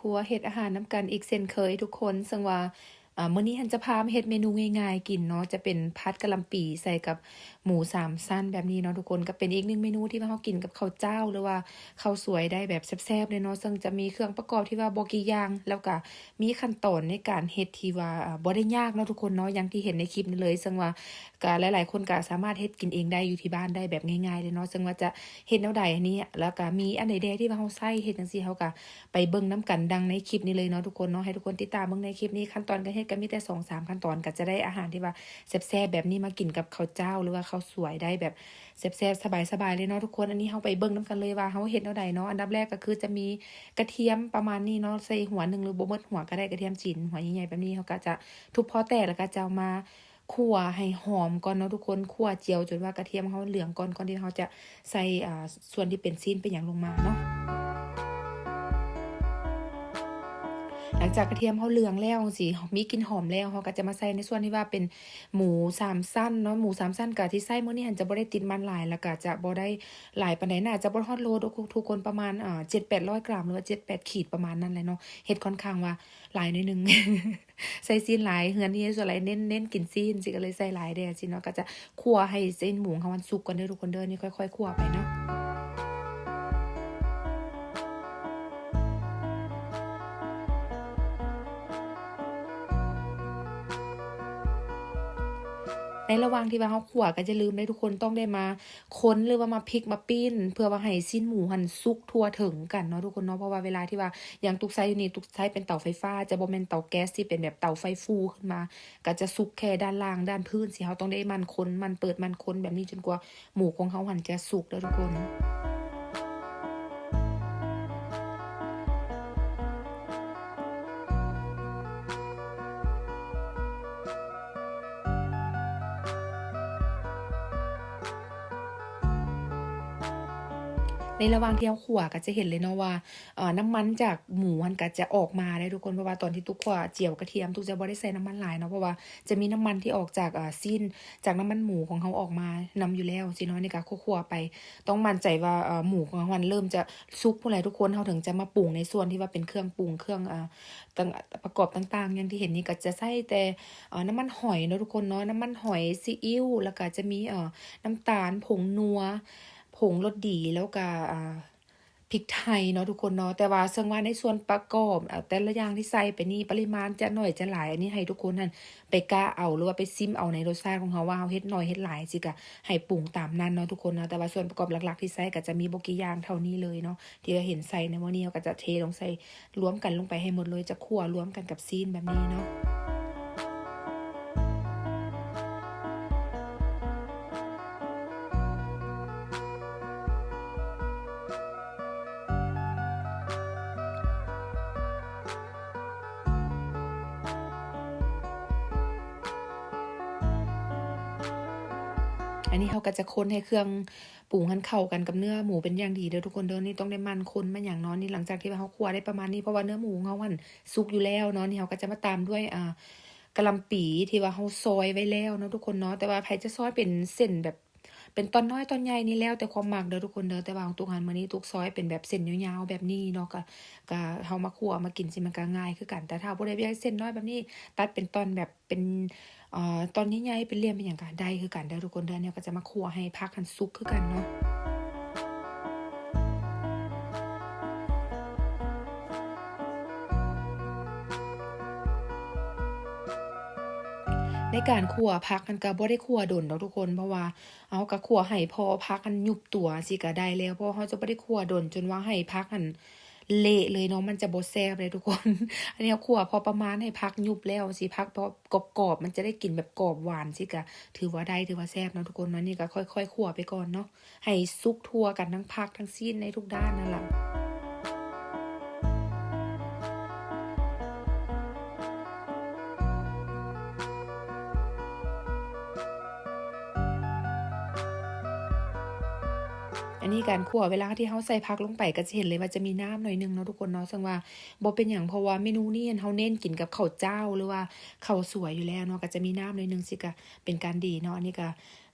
ครัวเฮ็ดอาหารน้ำกันอีกเช่นเคยทุกคนซึ่งว่ามื้อนี้จะพามาเฮ็ดเมนูง่ายๆกินเนาะจะเป็นผัดกะหล่ำปีใส่กับหมูสามชั้นแบบนี้เนาะทุกคนก็เป็นอีกหนึ่งเมนูที่ว่าเรากินกับข้าวเจ้าหรือว่าข้าวสวยได้แบบแซ่บๆเลยเนาะซึ่งจะมีเครื่องประกอบที่ว่าบ่กี่อย่างแล้วก็มีขั้นตอนในการเฮ็ดที่ว่าบ่ได้ยากเนาะทุกคนเนาะอย่างที่เห็นในคลิปนี้เลยซึ่งว่าก็หลายๆคนก็สามารถเฮ็ดกินเองได้อยู่ที่บ้านได้แบบง่ายๆเลยเนาะซึ่งว่าจะเฮ็ดแนวใดอันนี้แล้วก็มีอันใดแดที่ว่าเราใช้เฮ็ดจังซี่เราก็ไปเบิ่งนำกันดังในคลิปนี้เลยเนาะทุกคนเนาะให้ทุกคนติดตามเบิ่งในคลิปนี้ขั้นตอนการเฮ็ดก็มีแต่2-3ขั้นตอนก็จะได้อาหารที่ว่าแซ่บๆแบบนี้มากินกับข้าวเจ้าหรือว่าข้าวสวยได้แบบแซ่บๆสบายๆเลยเนาะทุกคนอันนี้เราไปเบิ่งนำกันเลยว่าเราเฮ็ดแนวใดเนาะอันดับแรกก็คือจะมีกระเทียมประมาณนี้เนาะใส่หัวหนึ่งหรือบ่หมดหัวก็ได้กระเทียมจีนหัวใหญ่ๆแบบนี้เราก็จะทุบพอแตกแล้วก็จะเอามาคั่วให้หอมก่อนเนาะทุกคนคั่วเจียวจนว่ากระเทียมเราเหลืองก่อนที่เราจะใส่ส่วนที่เป็นซีนเป็นหยังลงมาเนาะ หลังจากกระเทียมเขาเหลืองแล้วสิมีกลิ่นหอมแล้วเขาก็จะมาใส่ในส่วนที่ว่าเป็นหมูสามชั้นเนาะหมูสามชั้นกะที่ใส่มื้อนี้หันจะบ่ได้ติดมันหลายแล้วก็จะบ่ได้หลายปานใดน่าจะบ่ฮอดโลทุกคนประมาณ700-800 กรัมหรือว่า7-8ขีดประมาณนั้นแหละเนาะเฮ็ดค่อนข้างว่าหลายหน่อยหนึ่งใส่ซีนหลายเฮือนที่ส่วนหลายเน้นกินซีนสิก็เลยใส่หลายเด้อสิเนาะก็จะคั่วให้เส้นหมูของมันสุกก่อนเด้อทุกคนเด้อนี่ค่อยๆคั่วไปเนาะ ในระหว่างที่ว่าเราคั่วก็อย่าลืมเด้อทุกคนต้องได้มาค้นหรือว่ามาพลิกมาปิ้นเพื่อว่าให้ชิ้นหมูหันสุกทั่วถึงกันเนาะทุกคนเนาะเพราะว่าเวลาที่ว่าอย่างตุกไซอยู่นี่ตุกไซเป็นเตาไฟฟ้าจะบ่แม่นเตาแก๊สที่เป็นแบบเตาไฟฟูขึ้นมาก็จะสุกแค่ด้านล่างด้านพื้นสิเราต้องได้มันคนมันเปิดมันคนแบบนี้จนกว่าหมูของเราหันจะสุกเด้อทุกคน ในระหว่างที่เราคั่วก็จะเห็นเลยเนาะว่าน้ำมันจากหมูมันก็จะออกมาได้ทุกคนเพราะว่าตอนที่ตุ๊กคั่วเจียวกระเทียมตุ๊กจะบ่ได้ใส่น้ำมันหลายเนาะเพราะว่าจะมีน้ำมันที่ออกจากซีนจากน้ำมันหมูของเราออกมานำอยู่แล้วสิเนาะในการคั่วๆไปต้องมั่นใจว่าหมูของเรามันเริ่มจะสุกพู้นแหละทุกคนเราถึงจะมาปรุงในส่วนที่ว่าเป็นเครื่องปรุงเครื่องต่างประกอบต่างๆอย่างที่เห็นนี่ก็จะใส่แต่น้ำมันหอยเนาะทุกคนเนาะน้ำมันหอยซีอิ๊วแล้วก็จะมีน้ำตาลผงนัวผงรสดีแล้วก็พริกไทยเนาะทุกคนเนาะแต่ว่าซึ่งว่าในส่วนประกอบแต่ละอย่างที่ใส่ไปนี่ปริมาณจะน้อยจะหลายอันนี้ให้ทุกคนนั่นไปกะเอาหรือว่าไปซิมเอาในรสชาติของเราว่าเราเฮ็ดน้อยเฮ็ดหลายสิก็ให้ปรุงตามนั้นเนาะทุกคนเนาะแต่ว่าส่วนประกอบหลักๆที่ใส่ก็จะมีบ่กี่อย่างเท่านี้เลยเนาะที่เราเห็นใส่ในมื้อนี้เราก็จะเทลงใส่รวมกันลงไปให้หมดเลยจะคั่วรวมกันกับซีนแบบนี้เนาะ อันนี้เขาก็จะคนให้เครื่องปรุงหันเข้ากันกับเนื้อหมูเป็นอย่างดีเด้อทุกคนเด้อนี่ต้องได้มันคนมาอย่างน้อยนี่หลังจากที่ว่าเขาคั่วได้ประมาณนี้เพราะว่าเนื้อหมูเขาหันสุกอยู่แล้วเนาะนี่เขาก็จะมาตามด้วยกะหล่ำปีที่ว่าเขาซอยไว้แล้วเนาะทุกคนเนาะแต่ว่าไผจะซอยเป็นเส้นแบบเป็นตอนน้อยตอนใหญ่นี่แล้วแต่ความมักเด้อทุกคนเด้อแต่ว่าของตุกหันมื้อนี้ตุกซอยเป็นแบบเส้นยาวๆแบบนี้เนาะก็เฮามาคั่วมากินสิมันก็ง่ายคือกันแต่ถ้าบ่ได้อยากเส้นน้อยแบบนี้ตัดเป็นตอนแบบเป็น ตอนใหญ่ๆเป็นเหลี่ยมเป็นหยังก็ได้คือกันเด้อทุกคนเด้อเนี่ยก็จะมาคั่วให้ผักหันสุกคือกันเนาะในการคั่วผักหั้นก็บ่ได้คั่วโดนดอกทุกคนเพราะว่าเราก็คั่วให้พอผักหันยุบตัวสิก็ได้แล้วเพราะเราจะบ่ได้คั่วโดนจนว่าให้ผักหันเละเลยเนาะมันจะบ่แซ่บเลยทุกคนอันนี้คั่วพอประมาณให้ผักยุบแล้วสิผักพอกรอบๆมันจะได้กลิ่นแบบกรอบหวานสิก็ถือว่าได้ถือว่าแซ่บเนาะทุกคนเนาะนี่ก็ค่อยๆคั่วไปก่อนเนาะให้สุกทั่วกันทั้งผักทั้งซีนในทุกด้านนั่นล่ะ อันนี้การคั่วเวลาที่เราใส่ผักลงไปก็จะเห็นเลยว่าจะมีน้ำหน่อยหนึ่งเนาะทุกคนเนาะซึ่งว่าบ่เป็นหยังเพราะว่าเมนูนี้เราเน้นกินกับข้าวเจ้าหรือว่าข้าวสวยอยู่แล้วเนาะก็จะมีน้ำหน่อยหนึ่งสิก็เป็นการดีเนาะอันนี้ก็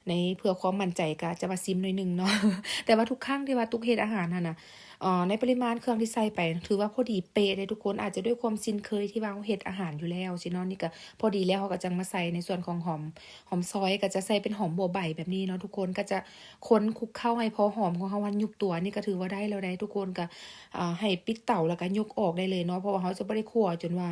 ในเพื่อความมั่นใจก็จะมาซิมหน่อยหนึ่งเนาะแต่ว่าทุกครั้งที่ว่าตุ๊กเฮ็ดอาหารนั่นน่ะ ในปริมาณเครื่องที่ใส่ไปถือว่าพอดีเป๊ะเลยทุกคนอาจจะด้วยความชินเคยที่ว่าเราเฮ็ดอาหารอยู่แล้วสิเนาะนี่ก็พอดีแล้วเขาก็จังมาใส่ในส่วนของหอมซอยก็จะใส่เป็นหอมบัวใบแบบนี้เนาะทุกคนก็จะคนคลุกเข้าให้พอหอมของเรามันยุบตัวนี่ก็ถือว่าได้แล้วได้ทุกคนก็ให้ปิดเตาแล้วก็ยกออกได้เลยเนาะเพราะว่าเขาจะบ่ได้คั่วจนว่า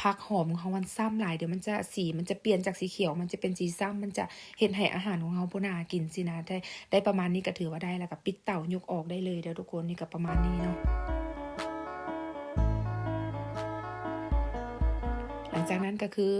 ผักหอมของเรามันซ้ำหลายเดี๋ยวมันจะสีมันจะเปลี่ยนจากสีเขียวมันจะเป็นสีซ้ำมันจะเฮ็ดให้อาหารของเราบ่น่ากินสินะได้ประมาณนี้ก็ถือว่าได้แล้วก็ปิดเตายกออกได้เลยเด้อทุกคนนี่ก็ประมาณนี้เนาะหลังจากนั้นก็คือ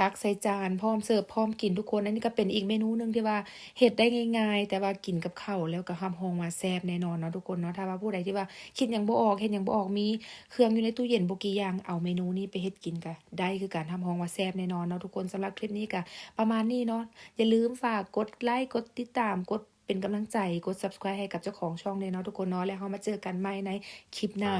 ตักใส่จานพร้อมเสิร์ฟพร้อมกินทุกคนอันนี้ก็เป็นอีกเมนูหนึ่งที่ว่าเฮ็ดได้ง่ายๆแต่ว่ากินกับข้าวแล้วก็รับรองว่าแซ่บแน่นอนเนาะทุกคนเนาะถ้าว่าผู้ใดที่ว่าคิดหยังบ่ออกเฮ็ดหยังบ่ออกมีเครื่องอยู่ในตู้เย็นบ่กี่อย่างเอาเมนูนี้ไปเฮ็ดกินก็ได้คือการรับรองว่าแซ่บแน่นอนเนาะทุกคนสำหรับคลิปนี้ก็ประมาณนี้เนาะอย่าลืมฝากกดไลค์กดติดตามกดเป็นกำลังใจกด Subscribe ให้กับเจ้าของช่องด้วยเนาะทุกคนเนาะแล้วเรามาเจอกันใหม่ในคลิปหน้า